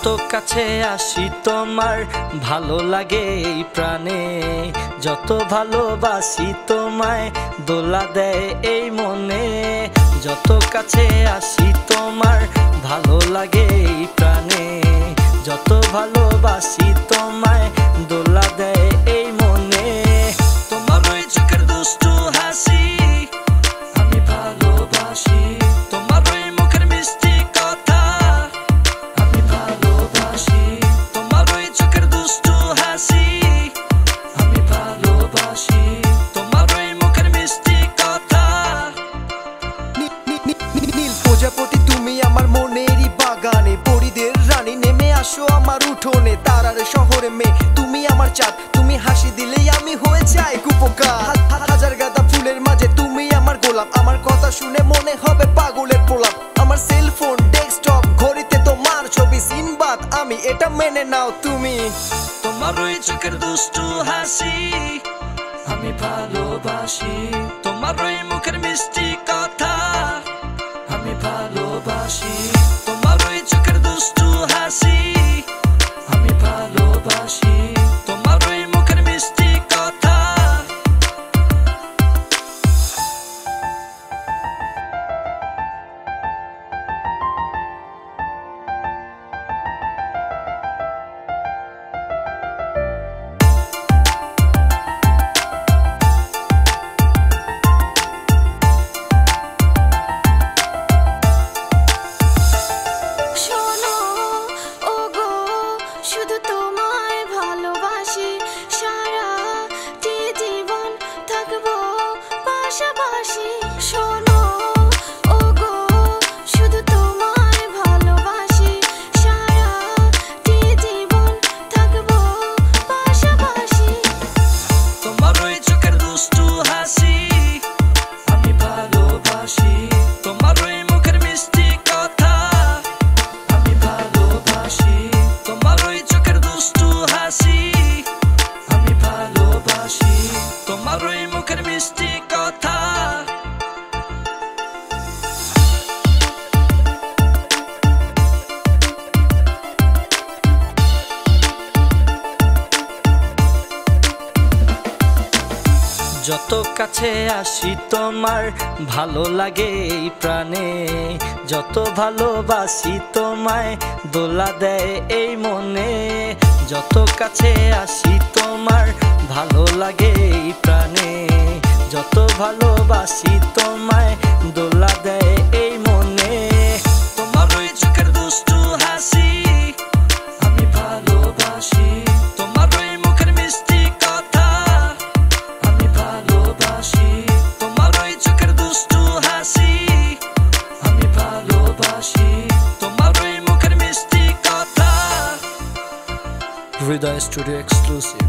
যত কাছে আসি তোমার ভালো লাগে এই প্রাণে, যত ভালোবাসি তোমায় দোলা দেয় এই মনে। যত কাছে আসি তোমার ভালো লাগে এই প্রাণে, যত ভালোবাসি তোমায় দোলা দেয় এই মনে। তোমার ওই চোখের দুষ্টু হাসি আমি ভালোবাসি, তোমার ওই মুখের মিষ্টি কথা আমি ভালোবাসি, তোমার ওই চোখের দুষ্টু হাসি আমি ভালোবাসি, তোমার ওই মুখের মিষ্টি কথা। নীল প্রজাপতি তুমি আমার মনেরই বাগানে, পরিদের রানী নেমে আসো আমার উঠোনে। তারার শহরে মেয়ে তুমি আমার চাঁদ, তুমি হাসি দিলেই আমি হয়ে যাই কুপোকার। হাজার গাঁদা ফুলের মাঝে তুমি আমার গোলাপ, আমার কথা শুনে মনে হবে পাগলের প্রলাপ। আমার সেলফোন ডেস্কটপ ঘড়িতে তোমার ছবি, সিনবাদ আমি এটা মেনে নাও তুমি। তোমার ওই চোখের দুষ্টু হাসি আমি ভালোবাসি, তোমার ওই মুখের মিষ্টি কথা আমি ভালোবাসি, তোমার ওই চোখের দুষ্টু হাসি আমি ভালোবাসি, তোমার ওই মুখের মিষ্টি কথা। শুধু তোমায় ভালোবাসি, সারাটি জীবন থাকবো পাশাপাশি। শোনো ওগো শুধু তোমায় ভালোবাসি, সারাটি জীবন থাকবো পাশাপাশি। তোমার ওই চোখের দুষ্টু হাসি আমি ভালোবাসি, তোমার ওই মুখের মিষ্টি কথা আমি ভালোবাসি, তোমার ওই চোখের দুষ্টু হাসি আমি ভালোবাসি, তোমার ওই মুখের মিষ্টি কথা। যত কাছে আসি তোমার ভালো লাগে এই প্রাণে, যত ভালোবাসি তোমায় দোলা দেয় এই মনে। যত কাছে আসি তোমার ভালো লাগে এই প্রাণে, যত ভালোবাসি তোমায় দোলা দেয় এই মনে। তোমার ওই চোখের দুষ্টু হাসি আমি ভালোবাসি, তোমার ওই মুখের মিষ্টি কথা আমি ভালোবাসি, তোমার ওই চোখের দুষ্টু হাসি আমি ভালোবাসি, তোমার ওই মুখের মিষ্টি কথা। হৃদয় স্টুডিও এক্সক্লুসিভ।